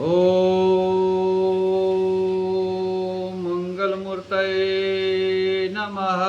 ॐ मंगलमूर्तये नमः।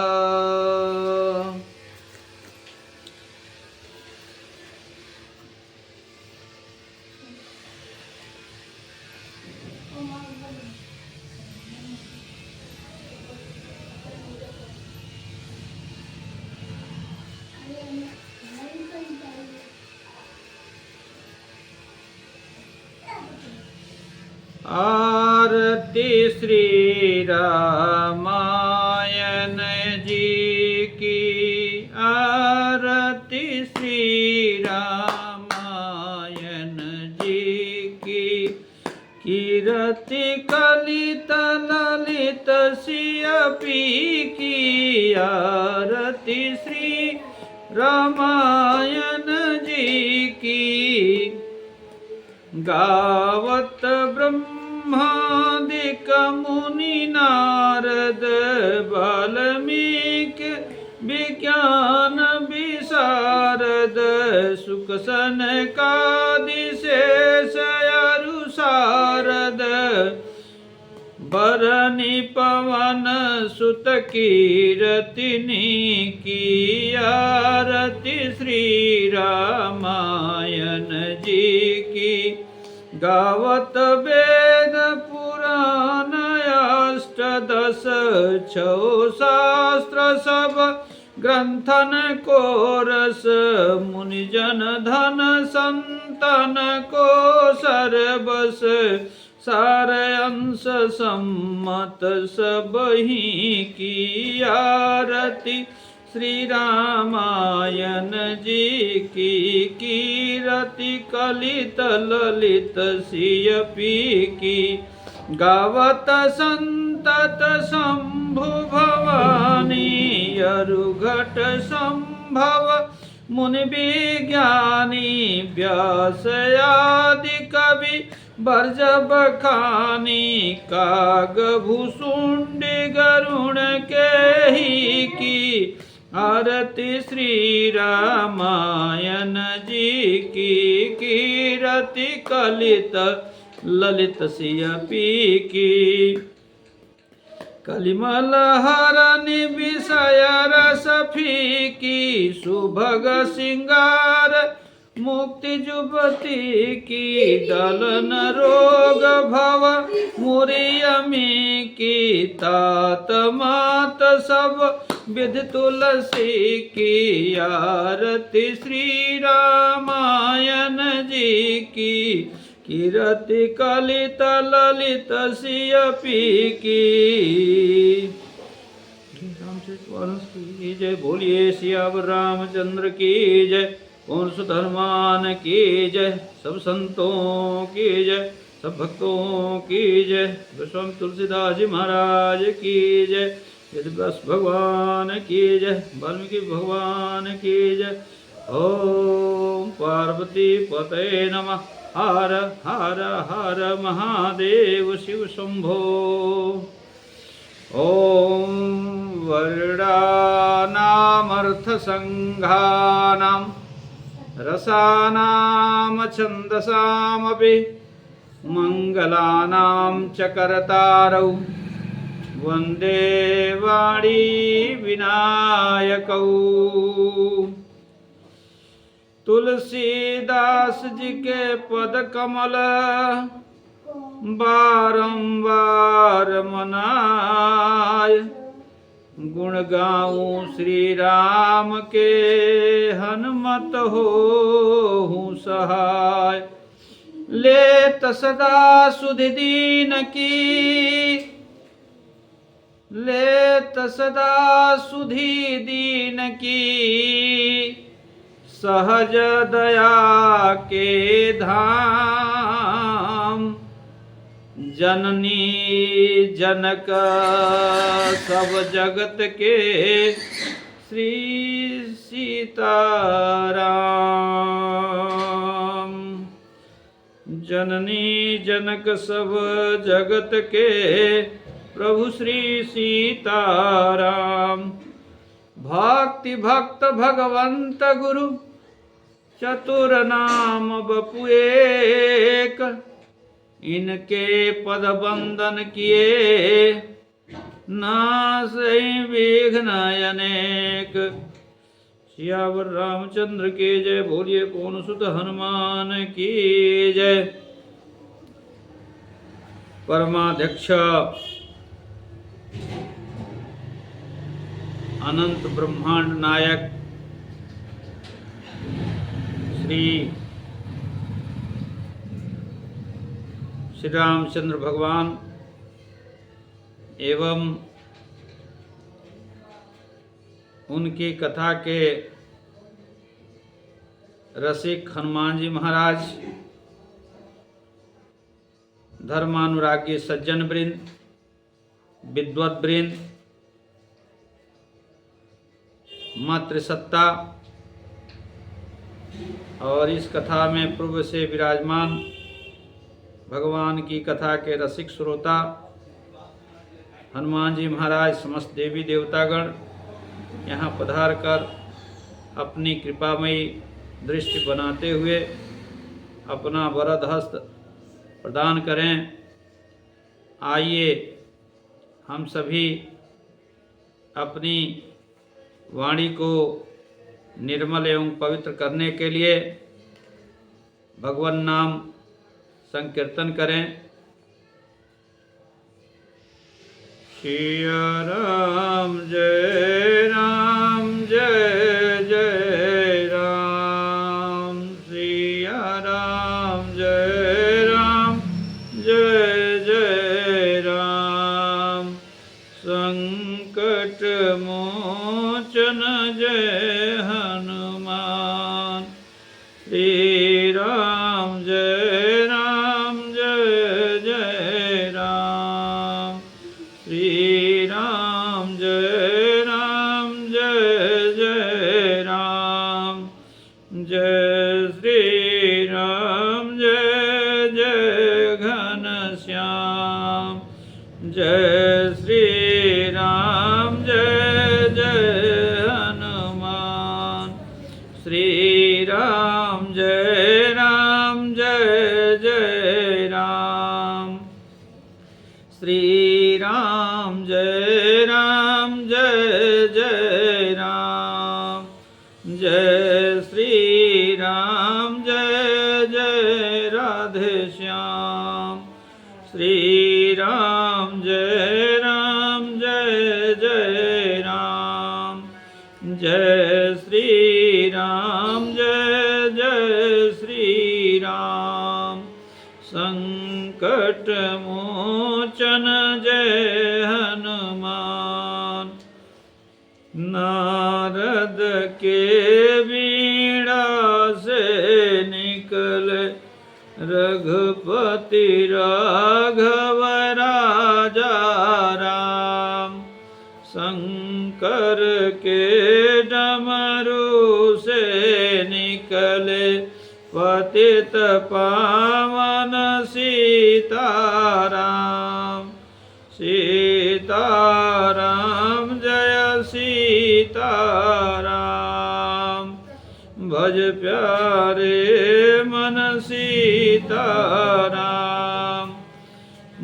आरती श्री रामायण जी की, आरती श्री रामायण जी की। कीरति कलित ललित सियपी की, आरती श्री रामायण जी की। गावत ब्रह्मादिक मुनि नारद, वाल्मीकि विज्ञान विशारद। सुख सनकादि शेष अरु शारद, बरनि पवन सुत कीरतिनि की। आरती श्री रामायण जी की। गावत वेद पुराण अष्टदश, छौ शास्त्र सब ग्रंथन को रस। मुनिजन धन संतन को सरबस, सार अंश सम्मत सब ही की। आरती श्री रामायण जी की। कीरति कलित ललित सियपी की। गावत संतत शंभु भवानी, अरुघट संभव मुनि विज्ञानी। व्यास आदि कवि बरज बखानी, काग भूसुंडी गरुण के ही की। आरती श्री रामायण जी की। कीरति कलित ललित सियपी की। कलिमल हरनि विषय रस फीकी, सुभग सिंगार मुक्ति जुबती की। दलन रोग भव मुरियमी की, तात मात सब विधि तुलसी की। आरती श्री रामायण जी की। कीरति कलित ललित सियपी की। रामचरितमानस की जय। बोलिए सियावर रामचंद्र की जय। कौन सुधर्मान की जय। सब संतों की जय, सब भक्तों की जय। गोस्वामी तुलसीदास जी महाराज की जय। वेदव्यास भगवान की जय। वाल्मीकि भगवान की जय। ओम पार्वती पतये नमः। हर हर हर महादेव शिव शंभो। ओम वर्णानामर्थसंघानां, रसानां छन्दसामपि, मंगलानां च करतारौ। वंदे वाणी विनायकौ। तुलसीदास जी के पद कमल बारंबार मनाय। गुण गाऊं श्री राम के, हनुमत होऊं सहाय। लेत सदा सुधि दीन की, लेत सदा सुधि दीन की। सहज दया के धाम, जननी जनक सब जगत के। श्री सीताराम। जननी जनक सब जगत के, प्रभु श्री सीताराम। भक्ति भक्त भगवंत गुरु, चतुर नाम बपु एक। इनके पद बंदन किए, नासई विघ्न अनेक। सियावर रामचंद्र की जय। बोलिए पवन सुत हनुमान की जय। परमाध्यक्ष अनंत ब्रह्मांड नायक श्री रामचंद्र भगवान एवं उनकी कथा के रसिक हनुमान जी महाराज, धर्मानुरागी सज्जन वृंद, विद्वत वृंद, मातृसत्ता और इस कथा में पूर्व से विराजमान भगवान की कथा के रसिक श्रोता हनुमान जी महाराज, समस्त देवी देवतागण यहाँ पधार कर अपनी कृपामयी दृष्टि बनाते हुए अपना वरद हस्त प्रदान करें। आइए हम सभी अपनी वाणी को निर्मल एवं पवित्र करने के लिए भगवान नाम संकीर्तन करें। सिया राम जय राम जय जय राम। सिया राम जय राम जय जय राम। संकट मोचन जय हनुमान। श्री राम जय राम जय जय राम। श्री राम जय राम जय जय राम। जय श्री राम जय जय घनश्याम। जय श्री राम जय जय हनुमान। श्री राम जय राम जय जय राम। श्री राम जय राम जय जय राम। जय श्री राम जय जय राधे श्याम। श्री राम जय राम जय जय राम। जय श्री राम जय जय श्री राम। संकट मोचन जय हनुमान। नारद के बीड़ा से निकले रघुपति राघव राजा राम। शंकर के डमरू से निकले पतित पावन सीताराम। सीताराम जय सीताराम। भज प्यारे मन सीताराम।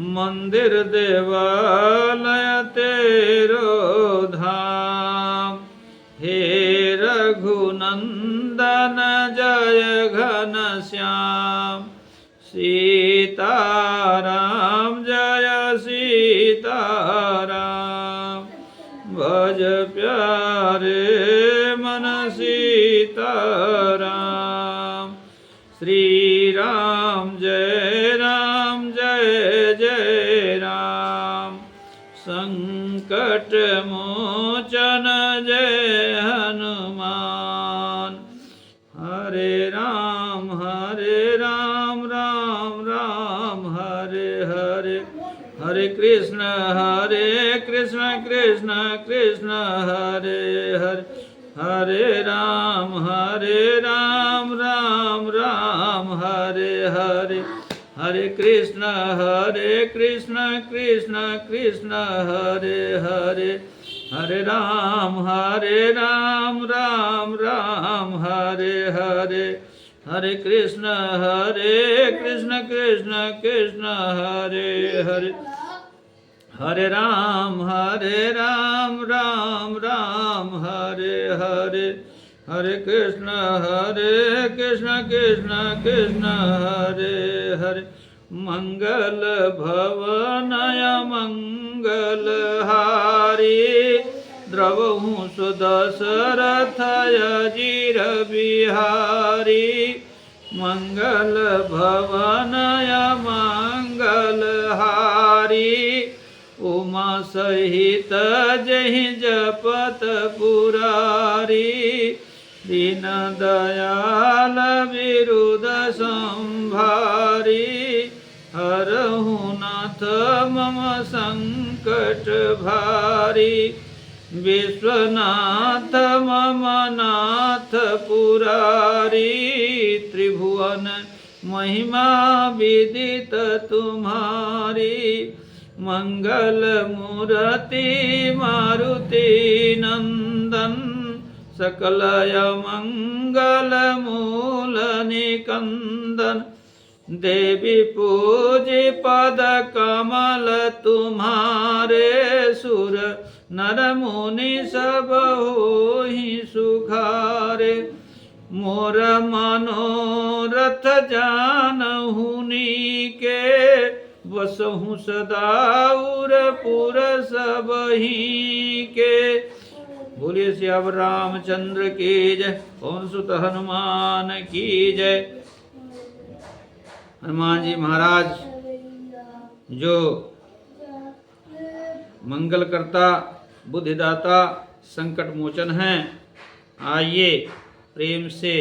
मंदिर देवालय तेरो धाम। हे रघुनंदन जय घनश्याम। सीताराम जय सीताराम। भज प्यारे मन सीताराम। श्री राम जय जय राम। संकट मोचन जय हनुमान। हरे राम राम राम हरे हरे। हरे कृष्ण कृष्ण कृष्ण हरे हरे। हरे राम राम राम हरे हरे। हरे कृष्ण कृष्ण कृष्ण हरे हरे। हरे राम राम राम हरे हरे। हरे कृष्ण कृष्ण कृष्ण हरे हरे, हरे राम राम राम हरे हरे, हरे कृष्ण कृष्ण कृष्ण हरे हरे। मंगल भवनय मंगल हारी, द्रवहु सुदशरथय जीर बिहारी। मंगल भवनय मंगल हारी, उमा सहित जहि जपत पुरारी। दीन दयाल विरुद संभारी, हरहु नाथ मम संकट भारी। विश्वनाथ मम नाथ पुरारी, त्रिभुवन महिमा विदित तुम्हारी। मंगल मूर्ति मारुति नंदन, सकलय मंगल मूल निकंदन। देवी पूजी पद कमल तुम्हारे, सुर नर मुनि सब होहि सुखारे। मोर मनोरथ जानहु नीके, बसहु सदा उरपुर सबहि के। बोलिए सियावर रामचंद्र की जय, पवन सुत हनुमान की जय। हनुमान जी महाराज जो मंगल करता, बुद्धिदाता, संकट मोचन हैं, आइए प्रेम से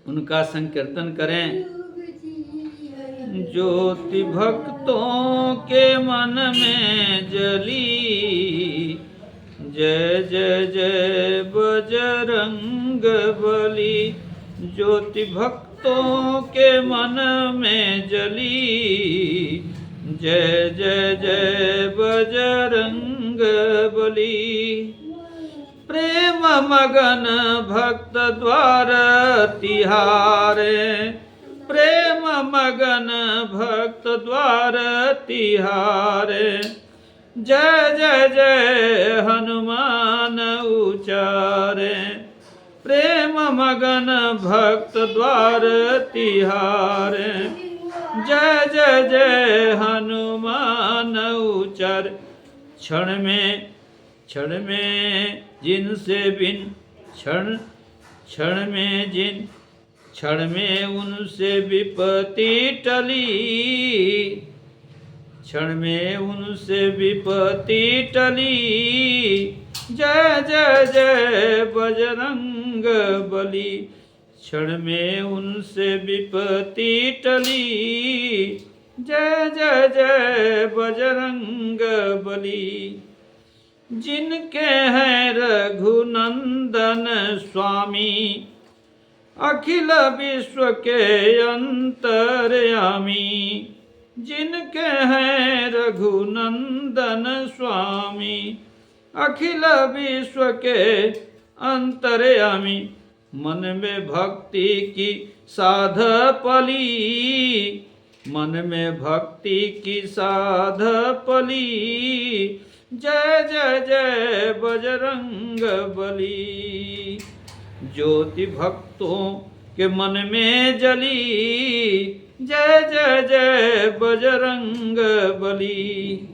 उनका संकीर्तन करें। ज्योति भक्तों के मन में जली, जय जय जय बजरंग बली। ज्योति भक्तों के मन में जली, जय जय जय बजरंग बली। प्रेम मगन भक्त द्वार तिहारे, प्रेम मगन भक्त द्वार तिहारे। जय जय जय हनुमान उचारे, प्रेम मगन भक्त द्वार तिहारे। जय जय जय हनुमान उचार। क्षण में जिनसे बिन, क्षण में उनसे विपत्ति टली, क्षण में उनसे विपत्ति टली। जय जय जय बजरंग बली, क्षण में उनसे विपत्ति टली। जय जय जय बजरंग बली। जिनके हैं रघुनंदन स्वामी, अखिल विश्व के अंतर्यामी। जिनके हैं रघुनंदन स्वामी, अखिल विश्व के अंतर्यामी। मन में भक्ति की साध पली, मन में भक्ति की साध पली। जय जय जय बजरंग बली। ज्योति भक्तों के मन में जली, जय जय जय बजरंग बली।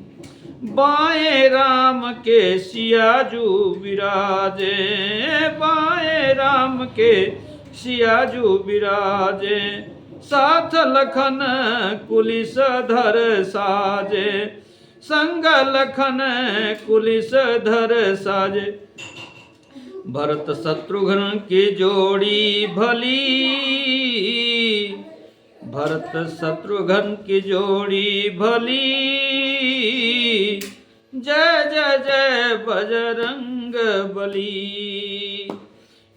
बाएं राम के सियाजू विराजे, बाएं राम के सियाजू विराजे। साथ लखन कुलिस धर साजे, संग लखन कुलिस धर साजे। भरत शत्रुघ्न की जोड़ी भली, भरत शत्रुघ्न की जोड़ी भली। जय जय जय बजरंग बली।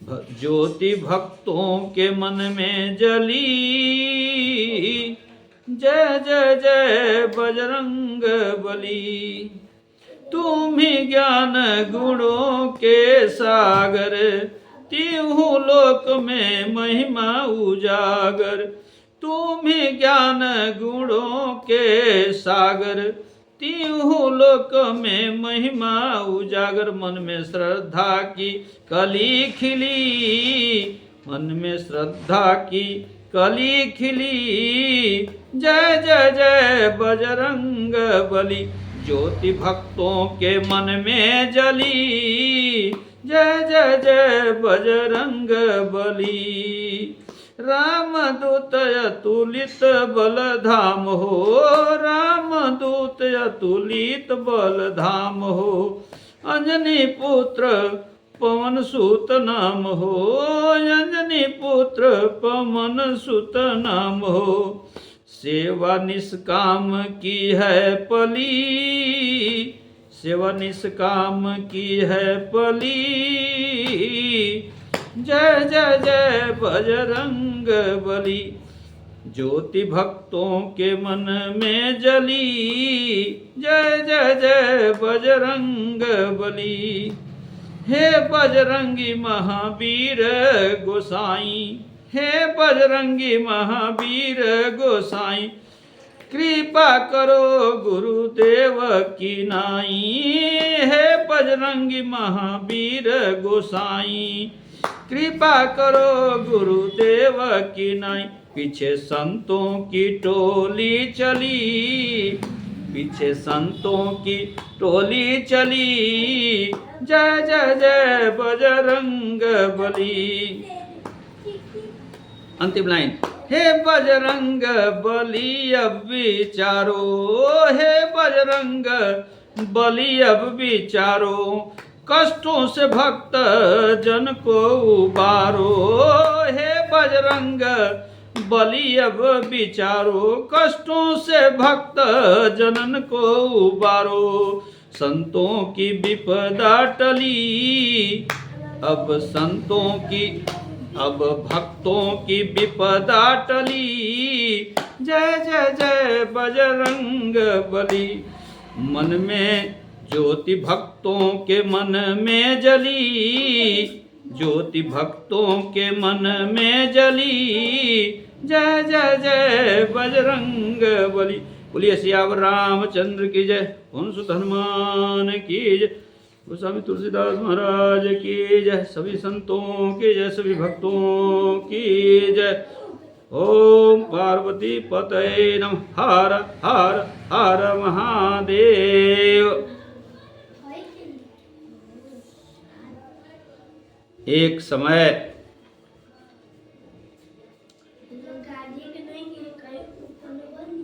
ज्योति भक्तों के मन में जली, जय जय जय बजरंग बली। तुम ही ज्ञान गुणों के सागर, तीहू लोक में महिमा उजागर, तुम्ही ज्ञान गुणों के सागर। तीहू लोक में महिमा उजागर, मन में श्रद्धा की कली खिली, मन में श्रद्धा की कली खिली। जय जय जय बजरंग बली, ज्योति भक्तों के मन में जली। जय जय जय बजरंग बली। रामदूत अतुलित बल धाम हो, रामदूत अतुलित बल धाम हो। अंजनी पुत्र पवन सुत नाम हो, अंजनी पुत्र पवन सुत नाम हो। सेवा निष्काम की है पली, सेवा निष्काम की है पली। जय जय जय बजरंग बली, ज्योति भक्तों के मन में जली। जय जय जय बजरंग बली। हे बजरंगी महावीर गोसाई, हे बजरंगी महावीर गोसाई। कृपा करो गुरुदेव की नाई, हे बजरंगी महावीर गोसाई। कृपा करो गुरुदेव की नाई। पीछे संतों की टोली चली, पीछे संतों की टोली चली। जय जय जय बजरंग बली। अंतिम लाइन, हे बजरंग बली अब विचारो, हे बजरंग बली अब विचारो। कष्टों से भक्त जन को उबारो, हे बजरंग बली अब विचारो। कष्टों से भक्त जनन को उबारो। संतों की विपदा टली, अब संतों की, अब भक्तों की विपदा टली। जय जय जय बजरंग बली। मन में ज्योति भक्तों के मन में जली, ज्योति भक्तों के मन में जली। जय जय जय बजरंग बली। बोलिए सियावर रामचंद्र की जय, पवन सुत हनुमान की जय, गोस्वामी तुलसीदास महाराज की जय, सभी संतों की जय, सभी भक्तों की जय। ओम पार्वती पतये नमः। हर हर हर महादेव। एक समय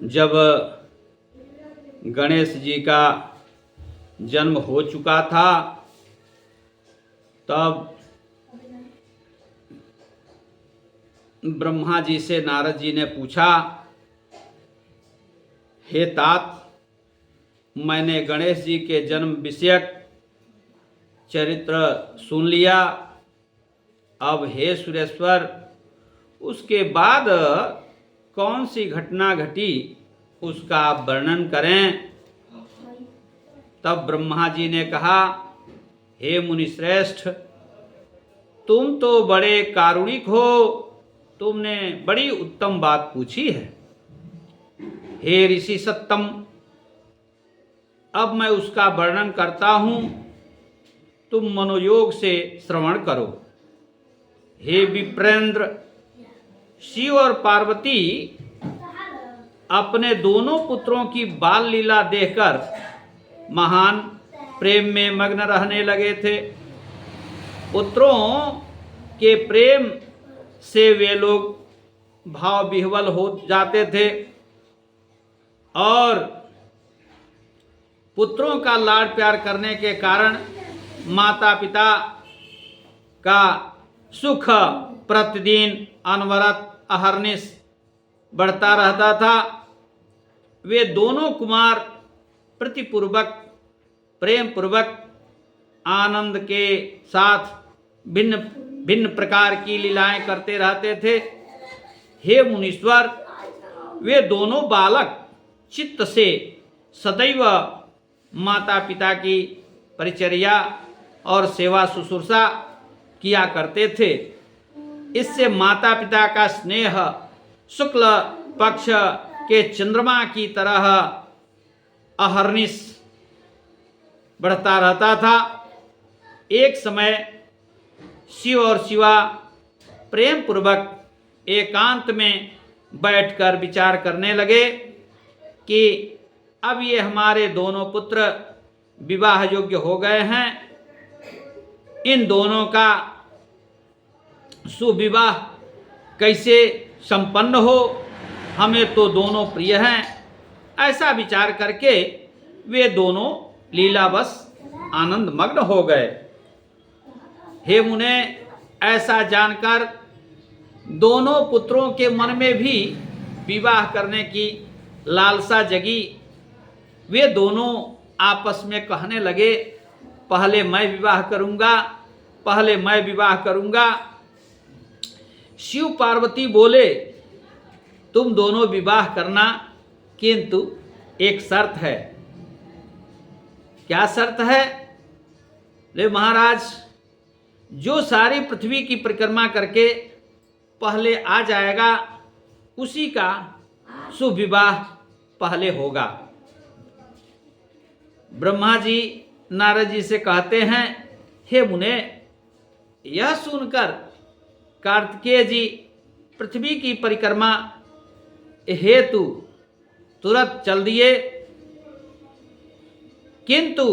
जब गणेश जी का जन्म हो चुका था, तब ब्रह्मा जी से नारद जी ने पूछा, हे तात, मैंने गणेश जी के जन्म विषयक चरित्र सुन लिया। अब हे सुरेश्वर, उसके बाद कौन सी घटना घटी उसका आप वर्णन करें। तब ब्रह्मा जी ने कहा, हे मुनिश्रेष्ठ, तुम तो बड़े कारुणिक हो, तुमने बड़ी उत्तम बात पूछी है। हे ऋषि सत्तम, अब मैं उसका वर्णन करता हूँ, तुम मनोयोग से श्रवण करो। हे विप्रेंद्र, शिव और पार्वती अपने दोनों पुत्रों की बाल लीला देखकर महान प्रेम में मग्न रहने लगे थे। पुत्रों के प्रेम से वे लोग भाव विह्वल हो जाते थे और पुत्रों का लाड प्यार करने के कारण माता पिता का सुख प्रतिदिन अनवरत अहर्निश बढ़ता रहता था। वे दोनों कुमार प्रतिपूर्वक प्रेम पूर्वक आनंद के साथ भिन्न भिन्न प्रकार की लीलाएं करते रहते थे। हे मुनीश्वर, वे दोनों बालक चित्त से सदैव माता पिता की परिचर्या और सेवा शुश्रूषा किया करते थे। इससे माता पिता का स्नेह शुक्ल पक्ष के चंद्रमा की तरह अहर्निश बढ़ता रहता था। एक समय शिव और शिवा प्रेम पूर्वक एकांत में बैठकर विचार करने लगे कि अब ये हमारे दोनों पुत्र विवाह योग्य हो गए हैं, इन दोनों का सुविवाह कैसे संपन्न हो, हमें तो दोनों प्रिय हैं। ऐसा विचार करके वे दोनों लीलावश आनंद मग्न हो गए। हे मुने, ऐसा जानकर दोनों पुत्रों के मन में भी विवाह करने की लालसा जगी। वे दोनों आपस में कहने लगे, पहले मैं विवाह करूंगा, पहले मैं विवाह करूंगा। शिव पार्वती बोले, तुम दोनों विवाह करना, किंतु एक शर्त है। क्या शर्त है? ले महाराज, जो सारी पृथ्वी की परिक्रमा करके पहले आ जाएगा, उसी का शुभ विवाह पहले होगा। ब्रह्मा जी नारद जी से कहते हैं, हे मुने, यह सुनकर कार्तिकेय जी पृथ्वी की परिक्रमा हेतु तुरंत चल दिए, किंतु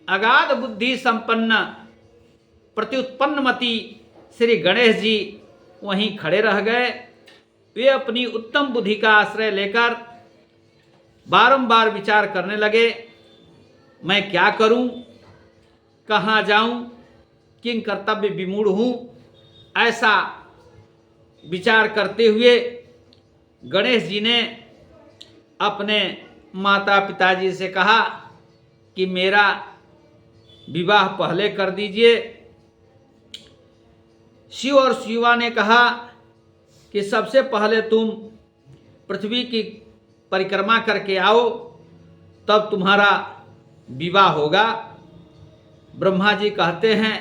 अगाध बुद्धि संपन्न प्रत्युत्पन्नमति श्री गणेश जी वहीं खड़े रह गए। वे अपनी उत्तम बुद्धि का आश्रय लेकर बारंबार विचार करने लगे, मैं क्या करूं, कहाँ जाऊं, किन कर्तव्य विमूढ़ हूं। ऐसा विचार करते हुए गणेश जी ने अपने माता पिताजी से कहा कि मेरा विवाह पहले कर दीजिए। शिव और शिवा ने कहा कि सबसे पहले तुम पृथ्वी की परिक्रमा करके आओ, तब तुम्हारा विवाह होगा। ब्रह्मा जी कहते हैं,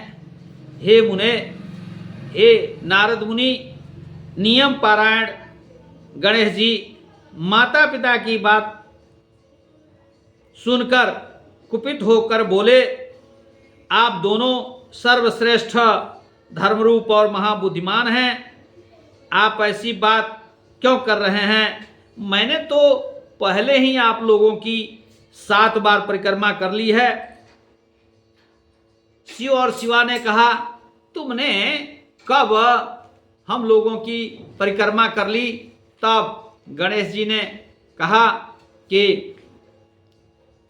हे मुने, हे नारद मुनि, नियम पारायण गणेश जी माता पिता की बात सुनकर कुपित होकर बोले, आप दोनों सर्वश्रेष्ठ धर्मरूप और महाबुद्धिमान हैं, आप ऐसी बात क्यों कर रहे हैं? मैंने तो पहले ही आप लोगों की 7 बार परिक्रमा कर ली है। शिव और शिवा ने कहा, तुमने कब हम लोगों की परिक्रमा कर ली? तब गणेश जी ने कहा कि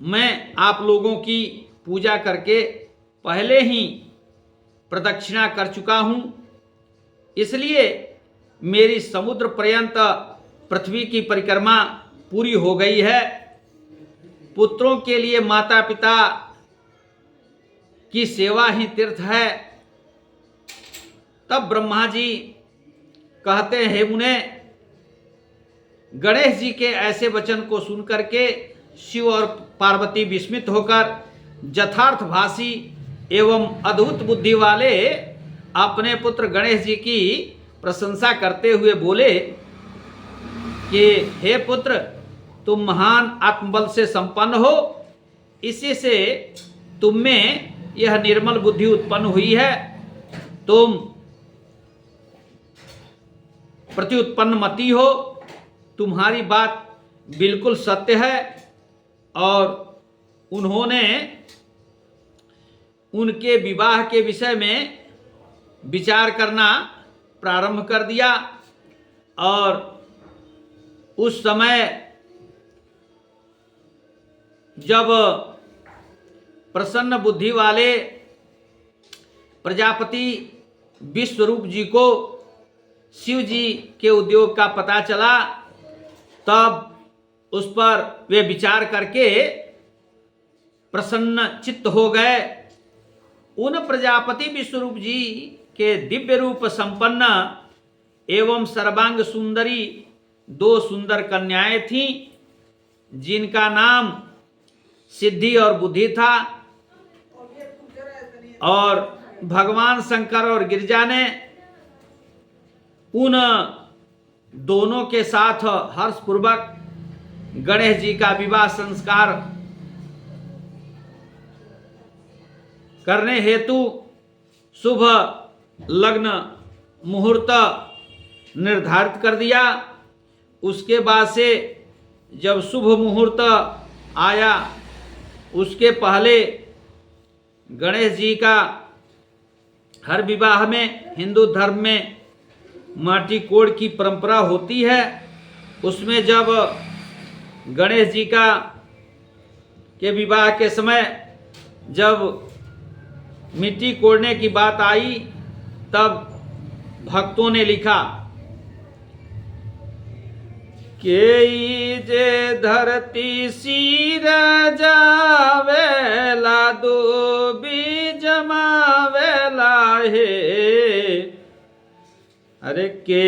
मैं आप लोगों की पूजा करके पहले ही प्रदक्षिणा कर चुका हूँ, इसलिए मेरी समुद्र पर्यंत पृथ्वी की परिक्रमा पूरी हो गई है। पुत्रों के लिए माता पिता की सेवा ही तीर्थ है। तब ब्रह्मा जी कहते हैं, हे मुने, गणेश जी के ऐसे वचन को सुनकर के शिव और पार्वती विस्मित होकर यथार्थभाषी एवं अद्भुत बुद्धि वाले अपने पुत्र गणेश जी की प्रशंसा करते हुए बोले कि हे पुत्र, तुम महान आत्मबल से संपन्न हो, इसी से तुम में यह निर्मल बुद्धि उत्पन्न हुई है। तुम प्रत्युत्पन्न मति हो, तुम्हारी बात बिल्कुल सत्य है। और उन्होंने उनके विवाह के विषय में विचार करना प्रारंभ कर दिया। और उस समय जब प्रसन्न बुद्धि वाले प्रजापति विश्वरूप जी को शिव जी के उद्योग का पता चला, तब उस पर वे विचार करके प्रसन्न चित्त हो गए। उन प्रजापति विश्वरूप जी के दिव्य रूप संपन्न एवं सर्वांग सुंदरी 2 सुंदर कन्याएं थीं, जिनका नाम सिद्धि और बुद्धि था। और भगवान शंकर और गिरिजा ने उन दोनों के साथ हर्षपूर्वक गणेश जी का विवाह संस्कार करने हेतु शुभ लग्न मुहूर्त निर्धारित कर दिया। उसके बाद से जब शुभ मुहूर्त आया, उसके पहले गणेश जी का हर विवाह में हिंदू धर्म में माटी कोड़ की परंपरा होती है। उसमें जब गणेश जी का के विवाह के समय जब मिट्टी कोड़ने की बात आई, तब भक्तों ने लिखा के जे धरती सिर जावेला दूबी जमावेला हे। अरे के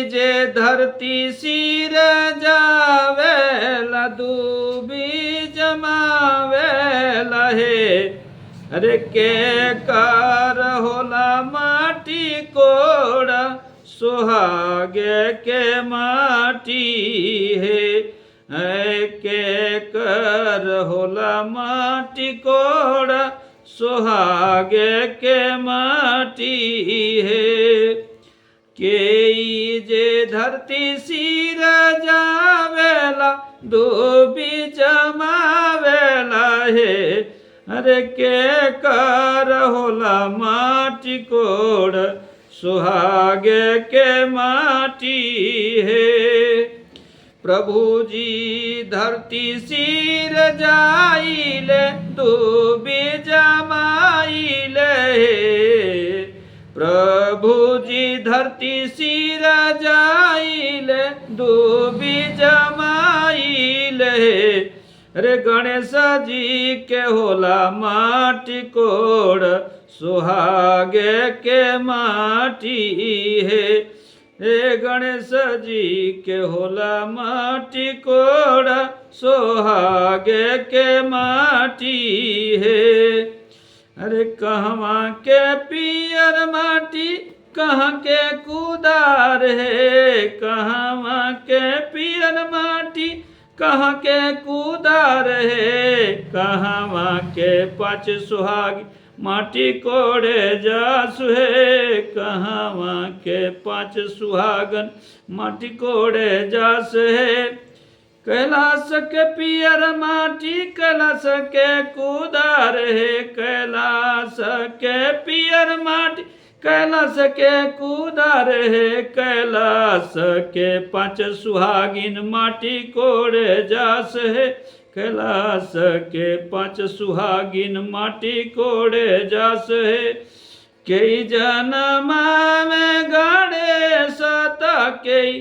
जे धरती सिर जावेला दूबी जमावेला हे। अरे के कर होला माटी कोड़ा सुहागे के माटी है। के कर होला माटी कोड़ा सुहागे के माटी है। के जे धरती सिर जावेला दूबी जमावेला है। अरे के कर होला माटी कोड़ सुहागे के माटी है। प्रभु जी धरती सिर जाइले दूबी जमाइले। प्रभु जी धरती सिर जाइले दूबी जमाइले। अरे गणेश जी के होला माटी कोड़ सुहागे के माटी है। हे गणेश जी के होला माटी कोड़ सुहागे के माटी है। अरे कहवा के पियर माटी कहाँ के कुदार है। कहवा के पियर माटी कहाँ के कुदार है। कहवा के पाँच सुहागी माटी कोड़े जासु है। कहवा के पाँच सुहागन माटी कोड़े जास है। कैलाश के पियर माटी कैलाश के कुदार है। कैलाश के पियर माटी कैलाश के कुदार है। कैलाश के पाँच सुहागिन माटी कोड़े जास है। कैलाश के पाँच सुहागिन माटी कोड़े जास है। कई जन्मा में गणेश कई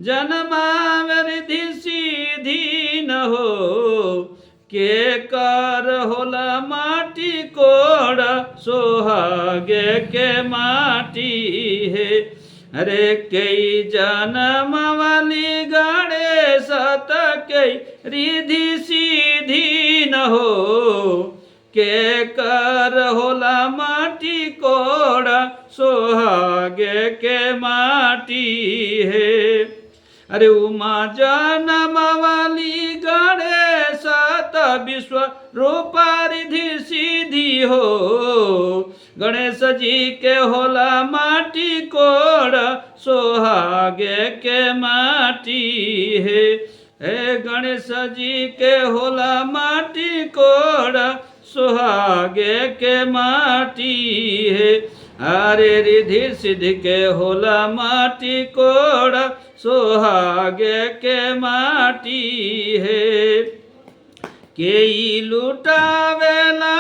जन्मा में रिधि सीधी न हो। के कर होला माटी कोड़ सुहागे के माटी है। अरे कई जन्म वाली गणेश कई रिधि सीधी न हो। के कर होला माटी कोड़ सुहागे के माटी है। अरे उमा जन्म वाली गणेश विश्व रूपा रिधि सीधी हो। गणेश जी के होला माटी कोड़ सुहागे के माटी है। हे गणेश जी के होला माटी कोड़ सुहागे के माटी है। अरे रिधि सिद्धि के होला माटी कोड़ सुहागे के माटी है। के लुटावेला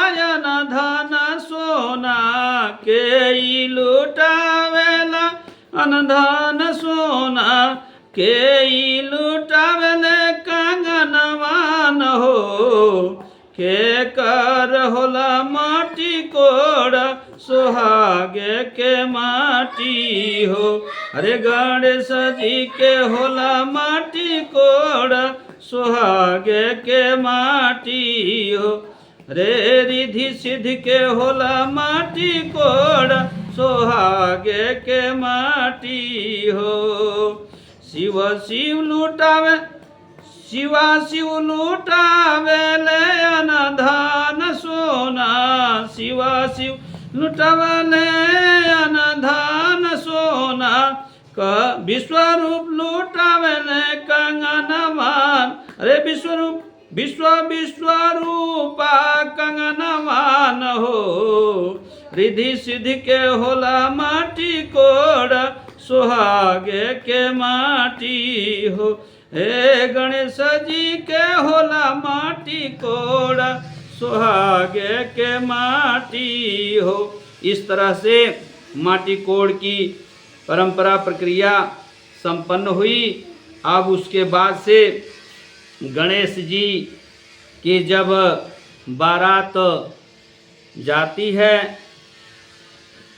धन सोना। के लुटावेला धन सोना। के लुटावेले कंगनवान हो। के कर होला माटी कोड़ सुहागे के माटी हो। अरे गणेश जी के होला माटी कोड़ सुहागे के माटी हो। रे रिधि सिद्धि के होला माटी कोड़ सोहागे के माटी हो। शिव शिव लुटावे शिवा शिव लुटावे ले अनधान सोना। शिवा शिव लुटावे ले अनधान सोना। विश्वरूप लुटावे ले कंगनवान। अरे विश्वरूप विश्वरूपा कंगनवान हो। रिधि सिद्धि के होला माटी कोड़ सुहागे के माटी हो। हे गणेश जी के होला माटी कोड़ सुहागे के माटी हो। इस तरह से माटी कोड़ की परंपरा प्रक्रिया संपन्न हुई। अब उसके बाद से गणेश जी की जब बारात जाती है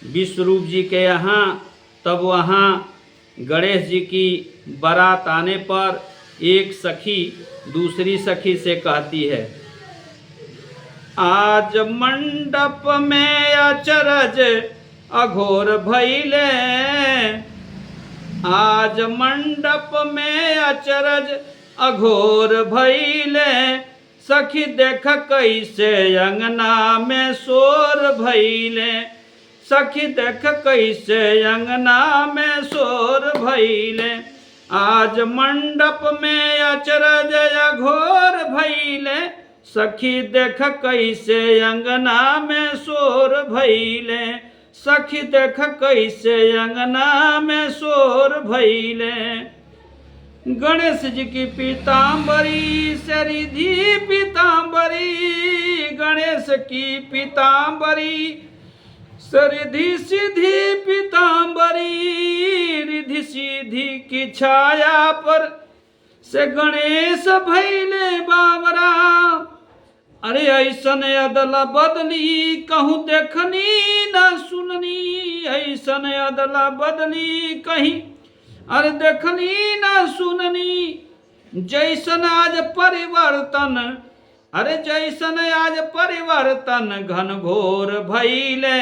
विश्वरूप जी के यहाँ, तब वहाँ गणेश जी की बारात आने पर एक सखी दूसरी सखी से कहती है, आज मंडप में अचरज अघोर भइले। आज मंडप में अचरज अघोर भइले। सखी देख कैसे अंगना में शोर भइले। सखी देख कैसे अंगना में शोर भइले। आज मंडप में अचरज अघोर भइले। सखी देख कैसे अंगना में शोर भइले। सखी देख कैसे अंगना में शोर भइले। गणेश जी की पीताम्बरी से रिधि पीताम्बरी। गणेश की पीताम्बरी से रिधि सिद्धि पीताम्बरी। रिधि सिद्धि की छाया पर से गणेश भइले बावरा। अरे ऐसन अदला बदली कहूँ देखनी न सुननी। ऐसन अदला बदली कहीं अरे देखनी न सुननी। जैसन आज परिवर्तन अरे जैसन आज परिवर्तन घनघोर भइले।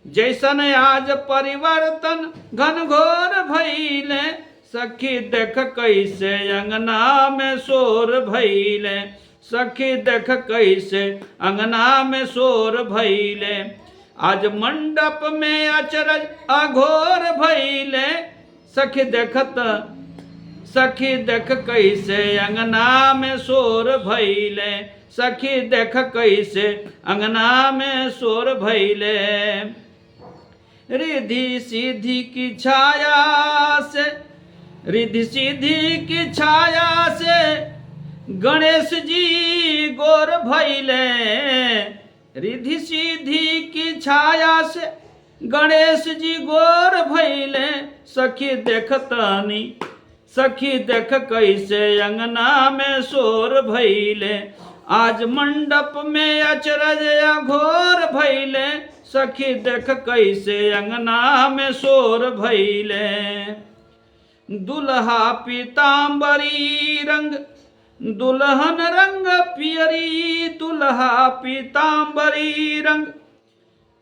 जैसन आज परिवर्तन घनघोर भइले। सखी देख कैसे अंगना में शोर भइले। सखी देख कैसे अंगना में शोर भइले। आज मंडप में अचरज अघोर भइले। सखी देख कैसे अंगना में शोर भइले। सखी देख कैसे अंगना में शोर भइले। रिधि सिद्धि की छाया से रिधि सिद्धि की छाया से गणेश जी गोर भइले। रिधि सिद्धि की छाया से गणेश जी गोर भइले। सखी देखतानी सखी देख कैसे अंगना में शोर भइले। आज मंडप में अचरज अघोर भइले। सखी देख कैसे अंगना में शोर भइले। दुल्हा पीताम्बरी रंग दुल्हन रंग पियरी। दुल्हा पीताम्बरी रंग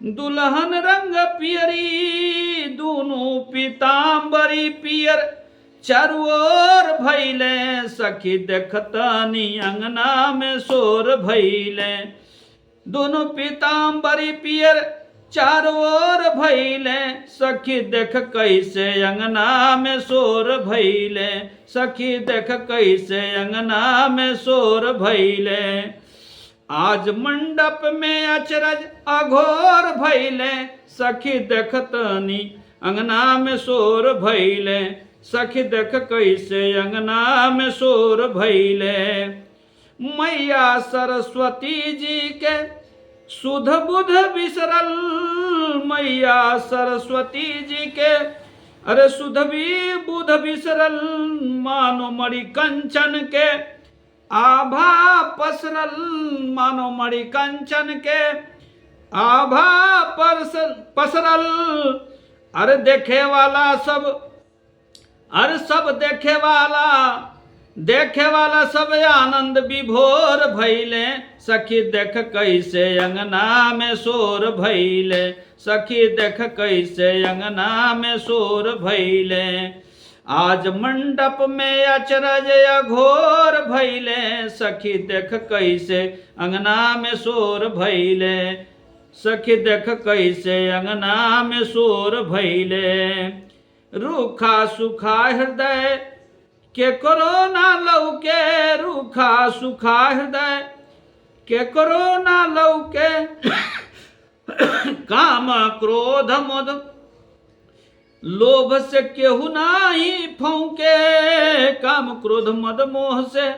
दुल्हन रंग पियरी। दोनों पीताम्बरी पियर चारू ओर भइले। सखी देखतानी अंगना में शोर भइले। दोनों पीताम्बरी पियर चारू ओर भइले। सखी देख कैसे अंगना में शोर भइले। सखी देख कैसे अंगना में शोर भइले। आज मंडप में अचरज अघोर भइले। सखी देखतनी अंगना में शोर भइले। सखी देख कैसे अंगना में शोर भइले। मैया सरस्वती जी के सुध बुध बिसरल। मैया सरस्वती जी के अरे सुध भी बुध बिसरल। मानो मणि कंचन के आभा पसरल। मानो मणि कंचन के आभा पसरल। अरे देखे वाला सब अरे सब देखे वाला देखे वाला सब आनंद विभोर भैले, सखी देख कैसे अंगना में शोर भैले, सखी देख कैसे अंगना में शोर भैले। आज मंडप में अचरज अघोर भैले, सखी देख कैसे अंगना में शोर भैले, सखी देख कैसे अंगना में शोर भैले। रूखा सुखा हृदय के कोरोना लौके, रूखा सुखा हृदय के कोरोना लौके, काम क्रोध मद लोभ से केहू नाही फौके, काम क्रोध मद मोह से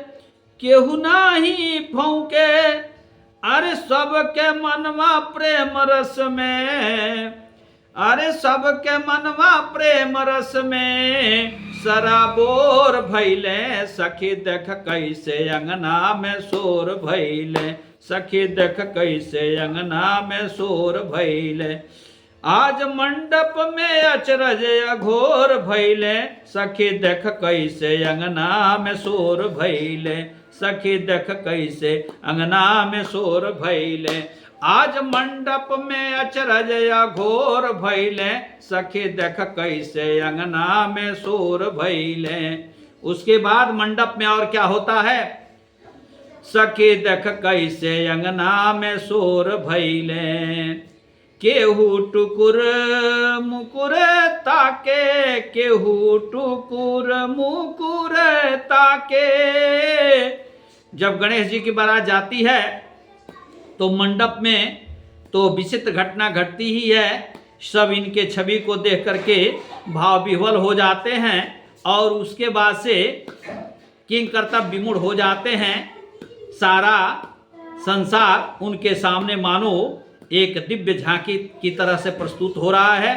केहू नाही फौके। अरे सबके मनवा प्रेम रस में, अरे सबके मनवा प्रेम रस में सराबोर भैले, सखी देख कैसे अंगना में शोर भैले, सखी देख कैसे अंगना में शोर भैले। आज मंडप में अचरज अघोर भैले, सखी देख कैसे अंगना में शोर भैले, सखी देख कैसे अंगना में शोर भैले। आज मंडप में अचरज अघोर भैले, सखी देख कैसे अंगना में शोर भैले। उसके बाद मंडप में और क्या होता है? सखी देख कैसे अंगना में शोर भैले, केहू टुकुर मुकुर ताके, केहू टुकुर मुकुर ताके। जब गणेश जी की बारात जाती है तो मंडप में तो विचित्र घटना घटती ही है। सब इनके छवि को देख करके भाव विह्वल हो जाते हैं और उसके बाद से किंग कर्तव्य विमूढ़ हो जाते हैं। सारा संसार उनके सामने मानो एक दिव्य झांकी की तरह से प्रस्तुत हो रहा है।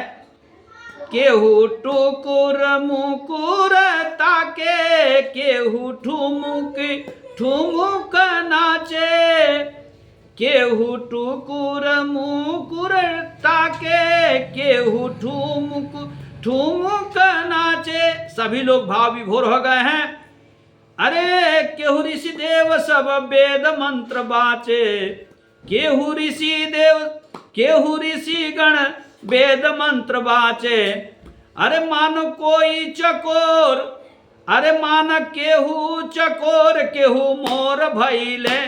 केहू टुकुर मुकुर ताके, केहू ठुमुक ठुमुक नाचे, केहू टुकुर मुकुर ताके, केहू ठुमुक ठुमुक नाचे। सभी लोग भाव विभोर हो गए हैं। अरे केहू ऋषि देव सब वेद मंत्र बाचे, केहू ऋषि देव केहू ऋषि गण वेद मंत्र बाचे। अरे मान कोई चकोर, अरे मान केहू चकोर केहू मोर भैले,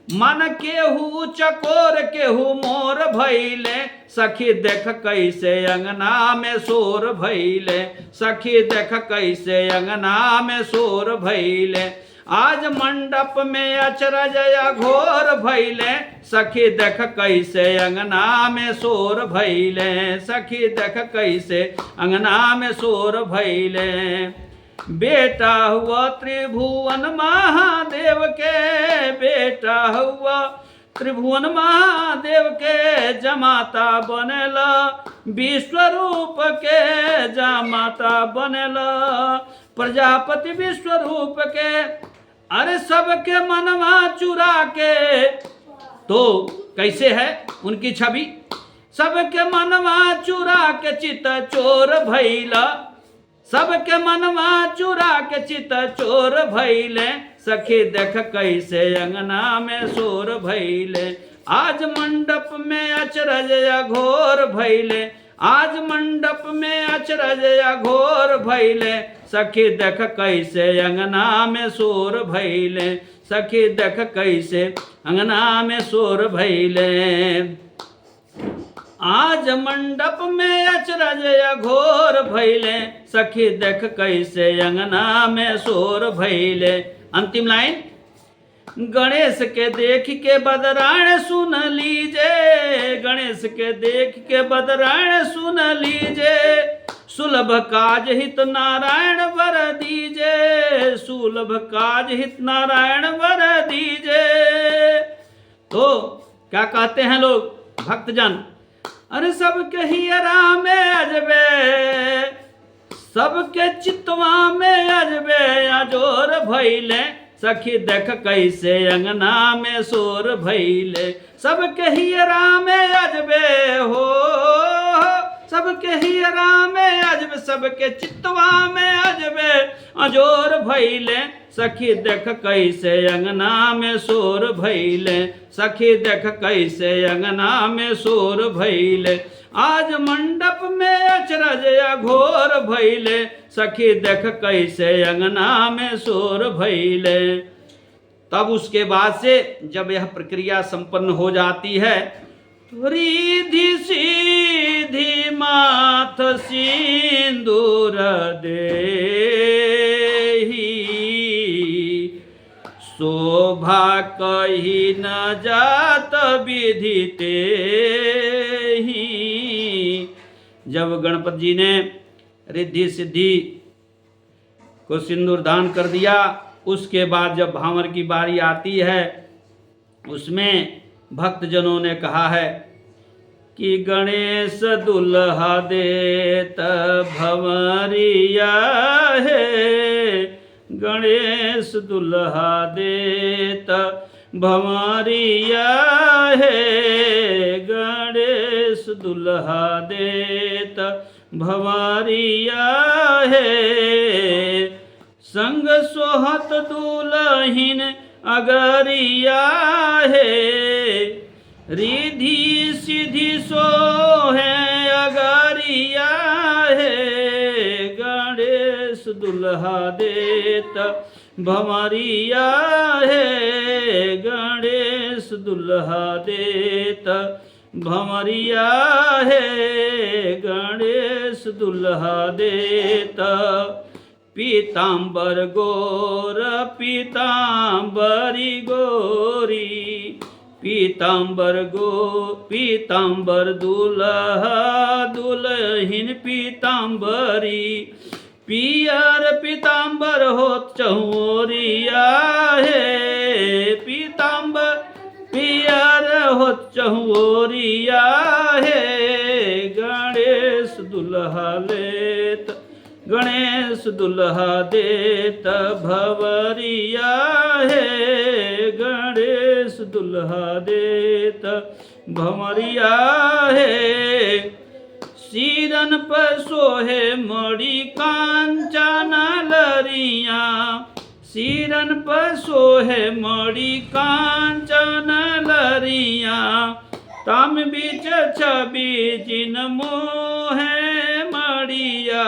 मन केहू चकोर केहू मोर भैले, सखी देख कैसे अंगना में शोर भैले, सखी देख कैसे अंगना में शोर भैले। आज मंडप में अचरज अघोर भैले, सखी देख कैसे अंगना में शोर भैले, सखी देख कैसे अंगना में शोर भैले। बेटा हुआ त्रिभुवन महादेव के, बेटा हुआ त्रिभुवन महादेव के, जमाता बनेला विश्वरूप के, जमाता बनेला प्रजापति विश्वरूप के। अरे सबके मनवा चुरा के, तो कैसे है उनकी छवि? सबके मनवा चुरा के चित चोर भैला, सबके मनवा चुरा के चित चोर भैले, सखी देख कैसे अंगना में शोर भैले। आज मंडप में अचरज अघोर भैले, आज मंडप में अचरज अघोर भैले, सखी देख कैसे अंगना में शोर भैले, सखी देख कैसे अंगना में शोर भैले। आज मंडप में अचरज अघोर भैले, सखी देख कैसे अंगना में शोर भैले। अंतिम लाइन, गणेश के देख के बदरायण सुन लीजे, गणेश के देख के बदरायण सुन लीजे, सुलभ काज हित नारायण वर दीजे, सुलभ काज हित नारायण वर दीजे। तो क्या कहते हैं लोग भक्तजन? अरे सबके हियरा में अजबे, सबके चितवा में अजबे अजोर भैले, सखी देख कैसे अंगना में शोर भैले। सबके हियरा में अजबे हो, सबके हियरा में अजबे, सबके चितवा में अजबे अजोर भैले, सखी देख कैसे अंगना में शोर भैले, सखी देख कैसे अंगना में शोर भैले, आज मंडप में अचरज अघोर भैले, सखी देख कैसे अंगना में शोर भैले। तब उसके बाद से जब यह प्रक्रिया संपन्न हो जाती है, रिधि सीधी माथ सिंदूर देहि, शोभा कही न जात विधि तेहि। जब गणपति जी ने रिद्धि सिद्धि को सिंदूर दान कर दिया, उसके बाद जब भांवर की बारी आती है, उसमें भक्तजनों ने कहा है कि गणेश दुल्हा देत भंवरिया है, गणेश दुल्हा देत भंवरिया है, गणेश दुल्हा देत भंवरिया है, संग सोहत दुलहिन अगरिया है, रिधि सिद्धि सोहे अगरिया है, गणेश दुल्हा देत भंवरिया है, गणेश दुल्हा देत भंवरिया है, गणेश दुल्हा देत। पीतांबर गोर पीतांबरी गोरी, पीतांबर पीतांबर दुल्हा दुल्हिन पीतांबरी, पियर पीतांबर होत चहुरिया है, पीतांबर पियर होत चहुरिया है, गणेश दुल्हा लेत गणेश दुल्हा देत भंवरिया है, गणेश दुल्हा देत भंवरिया है, सिरन पर सोहे मणि कांचन लरिया, सिरन पर सोहे मणि कांचन लरिया, ताम बीच छवि जिन मोहे मड़िया,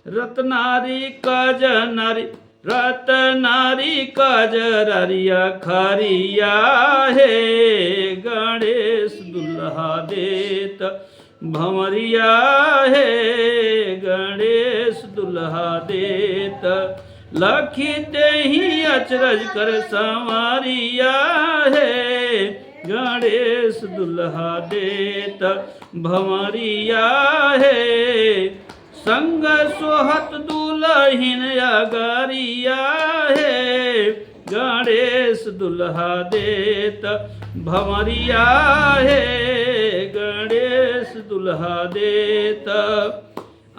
रत्नारी कजनारी रत्नारी कजरिया खरिया है, गणेश दुल्हा देत भंवरिया है, गणेश दुल्हा देत लखी देहि अचरज कर संवरिया है, गणेश दुल्हा देत भंवरिया है, संग सोहत दुलहिन अगरिया है, गणेश दुल्हा देत भंवरिया है, गणेश दुल्हा देत।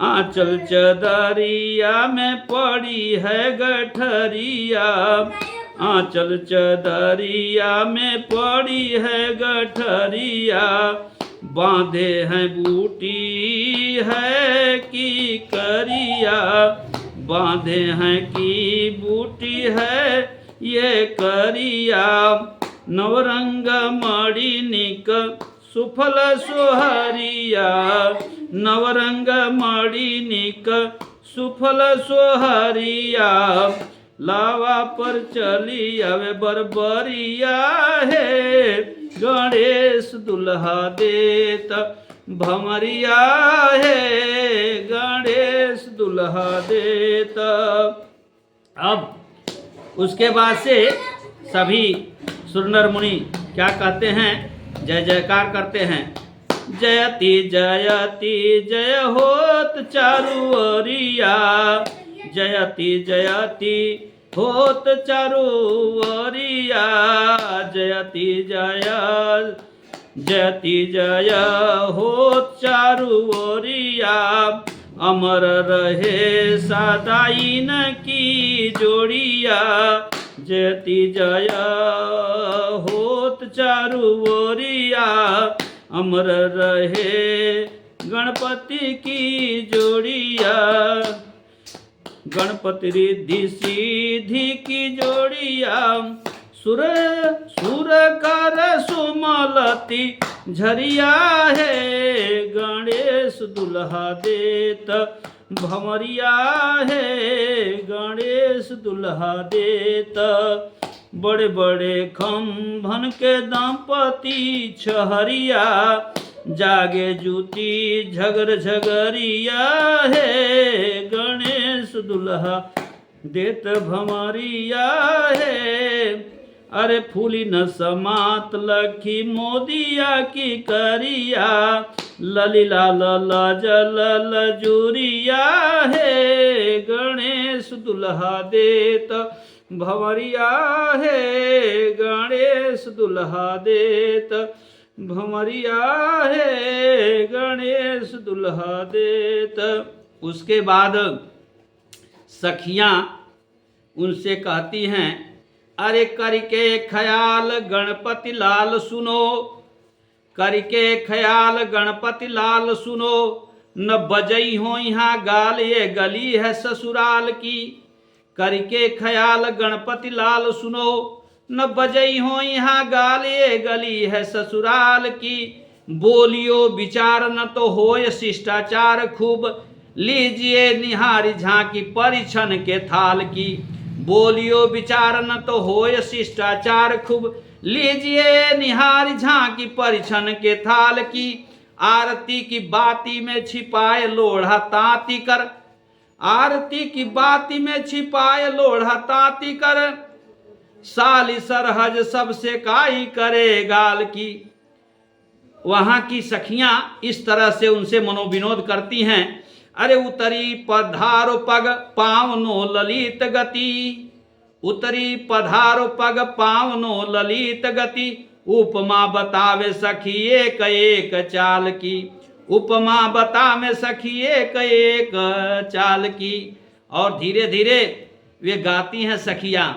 आंचल चदरिया में पड़ी है गठरिया, आंचल चदरिया में पड़ी है गठरिया, बांधे हैं बूटी है की करिया, बांधे हैं की बूटी है ये करिया, नवरंग मणिनिक सुफल सोहरिया, नवरंग मणिनिक सुफल सोहरिया, लावा पर चली आवे बरबरिया है, गणेश दुल्हा देत भंवरिया है, गणेश दुल्हा देत। अब उसके बाद से सभी सुरनर मुनि क्या कहते हैं, जय जयकार करते हैं। जयति जयति जय होत चारु ओरिया, जयति जयति होत चारु ओरिया, जयति जय जयति जय होत चारु ओरिया, अमर रहे सदाइन की जोड़िया, जयति जय होत चारु ओरिया, अमर रहे गणपति की जोड़िया, गणपति रिद्धि सीधी की जोड़िया, सुर सुर कर सुमलती झरिया है, गणेश दुल्हा देत भंवरिया है, गणेश दुल्हा देत। बड़े बड़े खम्भन के दंपति छहरिया, जागे जूती झगर झगरिया है, गणेश दुल्हा देत भंवरिया है। अरे फूली न समात लखी मोदिया की करिया, ललिला लला जल लजूरिया है, गणेश दुल्हा देत भंवरिया है, गणेश दुल्हा देत भंवरिया है, गणेश दुल्हा देत। उसके बाद सखियां उनसे कहती हैं, अरे करके ख्याल गणपति लाल सुनो, करके ख्याल गणपति लाल सुनो, न बजई हो यहाँ गाल ये गली है ससुराल की। करके ख्याल गणपति लाल सुनो, न बजई हो यहाँ गाल ये गली है ससुराल की। बोलियो विचार न तो होय शिष्टाचार खूब, लीजिए निहारी झांकी परिछन के थाल की। बोलियो विचार न तो होय शिष्टाचार खूब, लीजिए निहारी झांकी परिछन के थाल की। आरती की बाती में छिपाए लोढ़ा तांती कर, आरती की बाती में छिपाए लोढ़ा तांती कर, साली सरहज सबसे काई करे गाल की। वहां की सखियां इस तरह से उनसे मनोविनोद करती हैं। अरे उतरी पधारो पग पावनो ललित गति, उतरी पधारो पग पावनो ललित गति, उपमा बतावे सखी एक एक चाल की। उपमा बतावे सखी एक एक चाल की। और धीरे धीरे वे गाती हैं सखियां,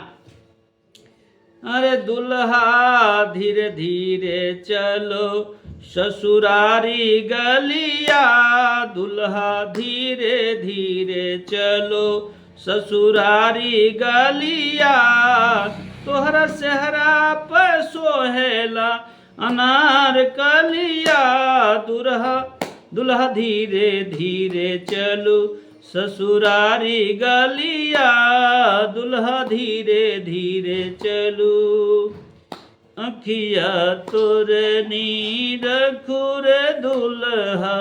अरे दुल्हा धीरे धीरे चलो ससुरारी गलिया, दुल्हा धीरे धीरे चलो ससुरारी गलिया। तोहरा सेहरा पर सोहेला अनार कलिया, दुल्हा दुल्हा धीरे धीरे चलो ससुरारी गलिया, दुल्हा धीरे धीरे चलो। अखिया तोर नीर खुर दुल्हा,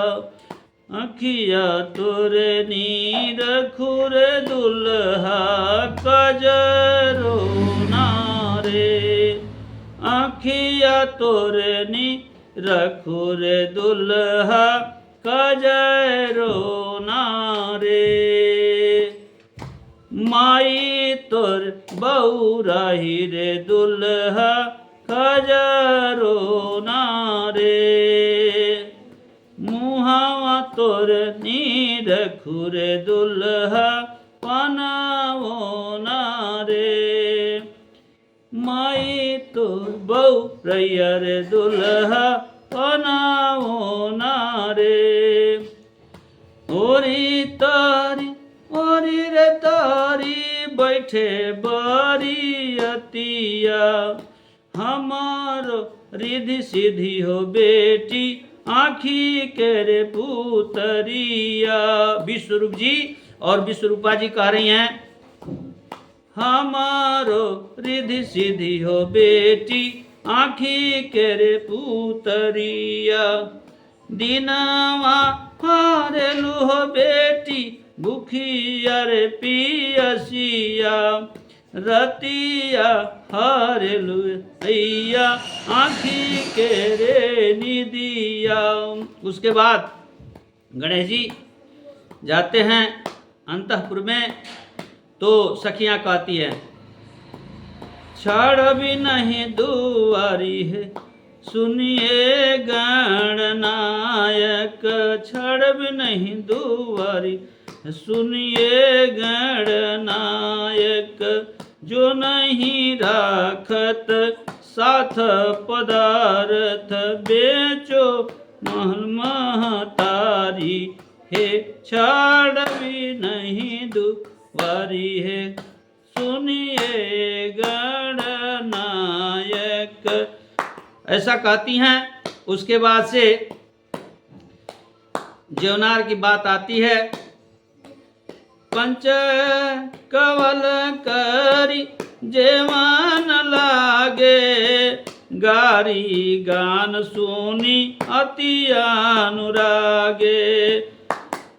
अखिया तोर नीर खुर दुल्हा, कजरो नारे। अखिया तोर नीर खुर दुल्हा, कजरो नारे। माई तोर बौराही रे दुल्हा, कजरो नारे। मुहावा तोर नीर खुर दुल्हा, पनावो नारे। माई तोर बौराही रे दुल्हा, पनावो नारे। ओरी तारी ओरी रे तारी बैठे बरियतिया, हमारो रिधि सिद्धि हो बेटी, आँखी के रे पुतरिया। विश्वरूप जी और विश्वरूपा जी कह रही हैं, हमारो रिधि सिद्धि हो बेटी, आँखी के रे पुतरिया। दिनवा हारेलु हो बेटी, भूखिया रे पियसिया, रतिया हारेलु हैया, आँखी के रे निदिया। उसके बाद गणेश जी जाते हैं अंतःपुर में, तो सखियां कहती हैं, छड़ भी नहीं दुआरी है सुनिए गणनायक, छड़ भी नहीं दुआरी सुनिए गणनायक, जो नहीं राखत साथ पदार्थ, बेचो महल महतारी, हे छड़ भी नहीं वारी है सुनिए गणनायक, ऐसा कहती हैं। उसके बाद से जेवनार की बात आती है। पंच कवल करी जेवन लागे, गारी गान सुनी अति अनुरागे।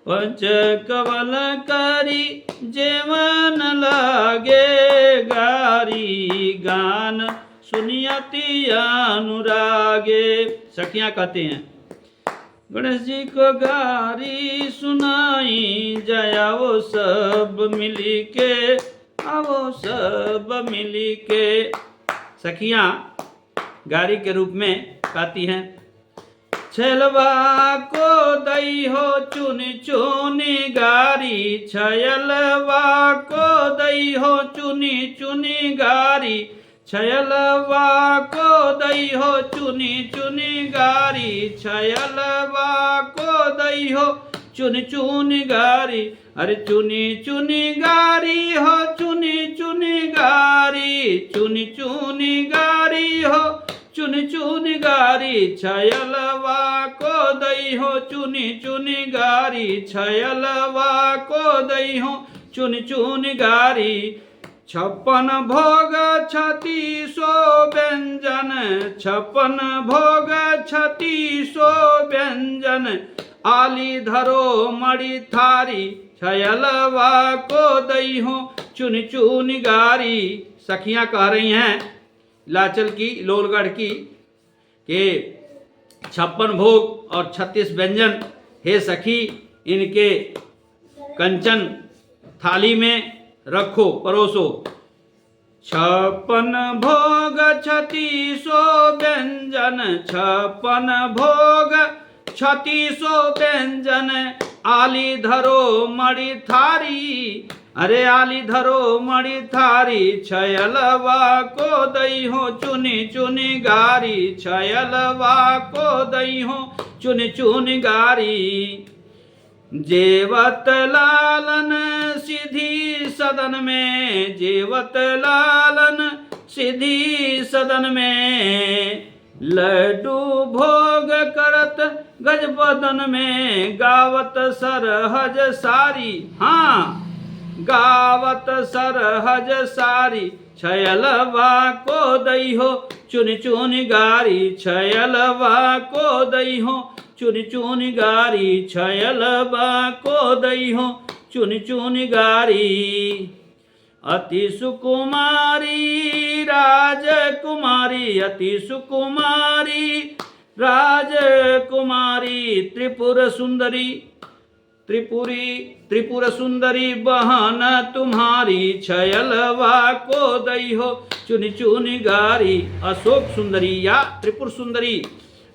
पंच कवल करी जेवन लागे, गारी गान सुनी अति अनुरागे। सखियां कहते हैं गणेश जी को गारी सुनाई जाए, आओ सब मिली के, आओ सब मिली के। सखियां गारी के रूप में गाती हैं। छलवा को दई हो चुनी चुनी गारी, छयलवा को दई हो चुनी चुनी गारी, छयलवा को दई हो चुनी चुनी गारी, छयलवा को दई हो चुनी चुनी गारी। अरे चुनी चुनी गारी हो चुनी चुनी गारी, चुनी चुनी गारी हो चुनी चुनी गारी, छयलवा को दई हो चुनी चुनी गारी, छयलवा को दई हो चुनी चुनी गारी। 56 भोग 36 व्यंजन, 56 भोग 36 व्यंजन, आली धरो मणि थारी, छयलवा को दई हो चुनी चुनी गारी। सखियां कह रही हैं लाचल की, लोलगढ़ की, के 56 भोग और 36 व्यंजन, हे सखी इनके कंचन थाली में रखो, परोसो। 56 भोग 36 व्यंजन, 56 भोग 36 व्यंजन, आली धरो मणि थारी। अरे आली धरो मणि थारी, छयलवा को दई हो चुनी चुनी गारी, छयलवा को दई हो चुनी चुनी गारी। जेवत लालन सिद्धि सदन में, जेवत लालन सिद्धि सदन में, लड्डू भोग करत गजबदन में, गावत सरहज सारी। हाँ, गावत सरहज सारी, छयलवा को दई हो चुनी चुनी गारी, छयलवा को दई हो चुनी चुनी गारी, छयलवा को दई हो चुनी चुनी गारी। अति सुकुमारी राजकुमारी, अति सुकुमारी राजकुमारी, त्रिपुर सुंदरी, त्रिपुर सुंदरी बहन तुम्हारी, छयलवा को दई हो चुनी चुनी गारी। अशोक सुंदरी या त्रिपुर सुंदरी,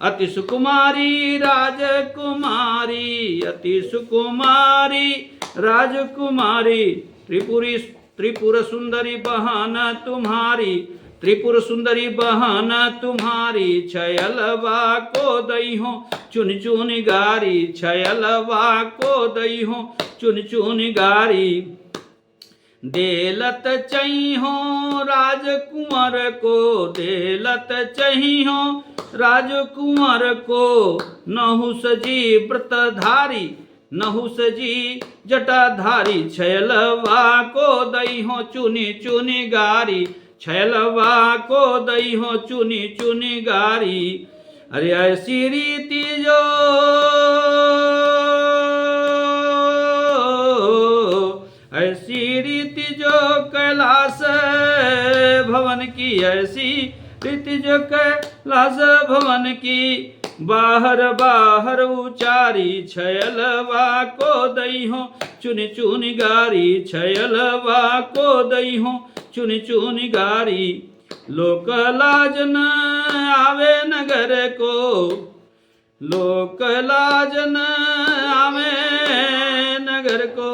अति सुकुमारी राजकुमारी, अति सुकुमारी राजकुमारी, त्रिपुर सुंदरी बहन तुम्हारी, त्रिपुर सुंदरी बहन तुम्हारी, छयलवा को दई हो चुनी चुनी गारी, छयलवा को दई हो चुनी चुनी गारी। देलत चाहिए राजकुंवर को, देलत चाहिए राजकुंवर को, नहुस जी व्रतधारी, नहुस जी जटाधारी, छयलवा को दई हो चुनी चुनी गारी, छयलवा को दई हो चुनी चुनी गारी। अरे ऐसी रीति जो, ऐसी रीति जो कैलाश भवन की, ऐसी रीति जो कैलाश भवन की, बाहर बाहर उचारी, छयलवा को दई हो चुनी चुनी गारी, छयलवा को दई हो चुनी चुनी गारी। लोक लाज न आवे नगर को, लोक लाज न आवे नगर को,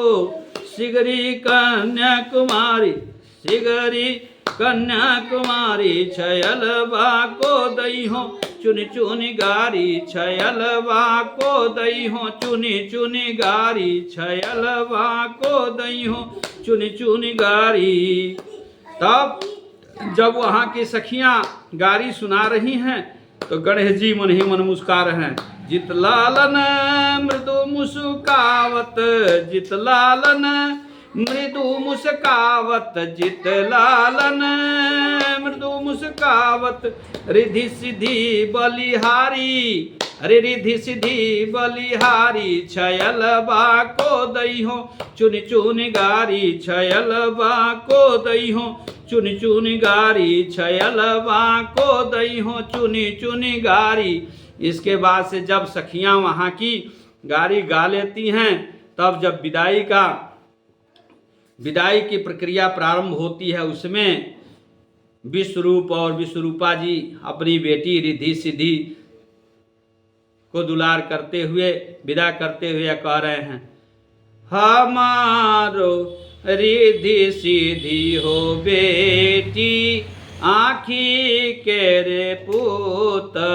सिगरी कन्याकुमारी, सिगरी कन्याकुमारी, छयलवा को दई हो चुनि चुनि गारी छयलवा को दई हो, चुनि चुनि गारी छयलवा को दई हो, चुनि चुनि गारी। तब जब वहाँ की सखियाँ गारी सुना रही हैं तो गणेश जी मन ही मन मुस्का रहे हैं। जित लालन मृदु मुस्कावत, जित लालन मृदु मुस्कावत, जित लालन मृदु मुस्कावत, रिधि सिद्धि बलिहारी, अरे रिधि सिद्धि बलिहारी छयलवा को दई हो, चुनि चुनि गारी छयलवा को दई हो, चुनि चुनि गारी छयलवा को दई हो, चुनि चुनि गारी। इसके बाद से जब सखियां वहाँ की गारी गा लेती हैं, तब जब विदाई की प्रक्रिया प्रारंभ होती है, उसमें विश्वरूप और विश्वरूपा जी अपनी बेटी रिधि सिद्धि को दुलार करते हुए विदा करते हुए कह रहे हैं, हमारो रिधि सिद्धि हो बेटी आँखी के रे पुतरिया,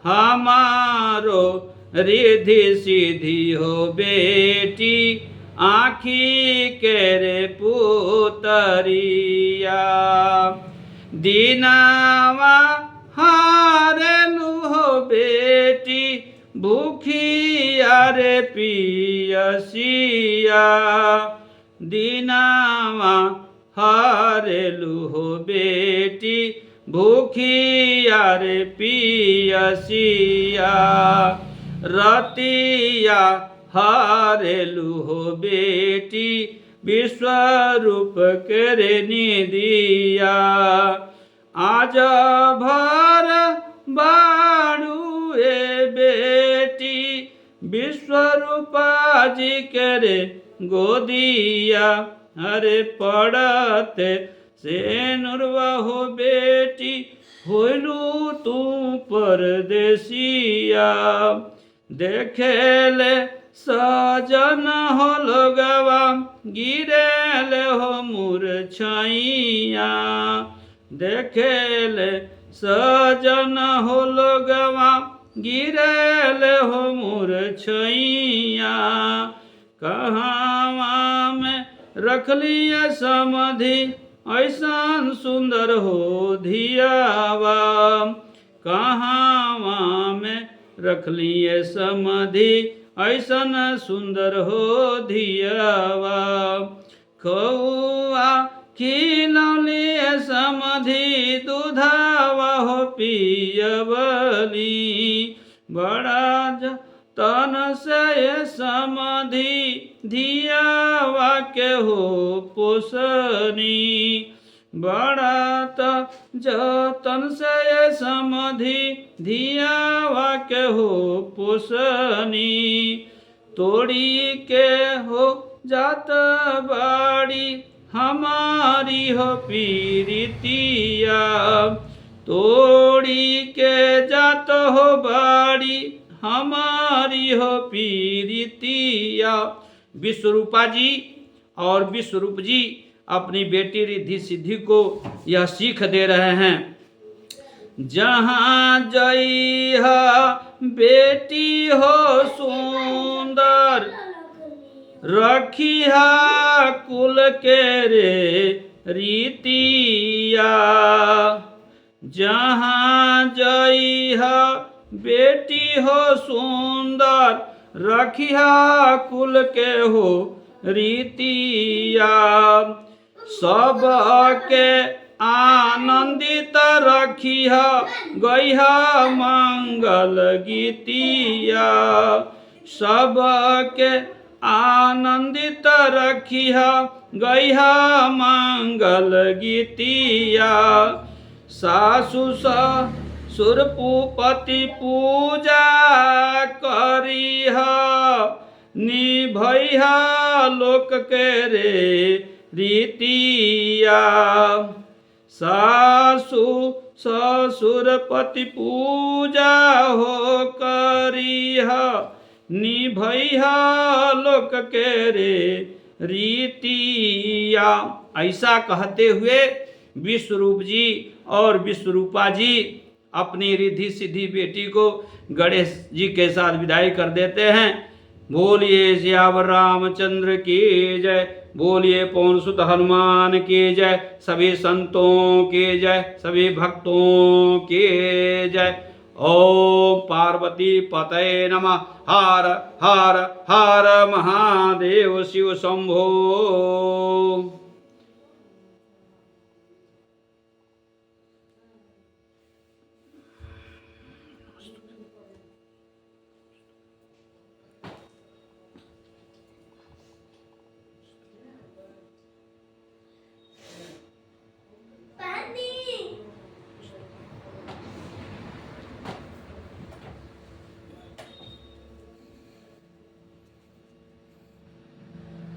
हमारो रिधि सिद्धि हो बेटी आँखी के रे पुतरिया, दीनावा हारेलु हो बेटी भूखिया रे पियसिया, दीनावा हारेलु हो बेटी भूखिया रे पियसिया, रतिया हारेलु हो बेटी विश्वरूप करे निदिया, आज भर बाड़ू ए बेटी विश्वरूपा जी करे गोदिया, अरे पड़ते से नुरवा हो बेटी होलू तू परदेसिया, देखेले सजन हो लोगवा गिरेले हो मूर्छइया, देखेले सजन हो लोगवा गिरेले हो मूर्छइया, कहाँवा में रख लिया समाधि ऐसन सुंदर हो धियावा, कहाँवा में रख लिए समाधि ऐसन सुंदर हो धियावा, खौआ खिलौलिए समाधि दूधावा हो पियवली, बड़ा तन से समाधि धियावा के हो पोसनी, बड़ा जतन से समाधि धियावा के हो पोसनी, तोड़ी के हो जात बाड़ी हमारी हो पीरितिया, तोड़ी के जात हो बाड़ी हमारी हो पीरितिया। विश्वरूपा जी और विश्वरूप जी अपनी बेटी रिधि सिद्धि को यह सीख दे रहे हैं, जहाँ जइहा बेटी हो सुंदर रखिहा कुल के रे रीतिया, जहाँ जइहा बेटी हो सुंदर रखिया कुल के हो रीतिया, सबके आनंदित रखिया गइहा मंगल गीतिया, सबके आनंदित रखिया गइहा मंगल गीतिया, सासु ससुर पति पूजा करिहा निभैहा लोक के रे रीतिया, सासु ससुर पति पूजा हो करिहा निभैहा लोक के रे रीतिया। ऐसा कहते हुए विश्वरूप जी और विश्वरूपा जी अपनी रिद्धि सिद्धि बेटी को गणेश जी के साथ विदाई कर देते हैं। बोलिए सियावर रामचंद्र की जय, बोलिए पवन सुत हनुमान की जय, सभी संतों की जय, सभी भक्तों की जय। ओम पार्वती पतये नमः। हर हर हर महादेव शिव शंभो।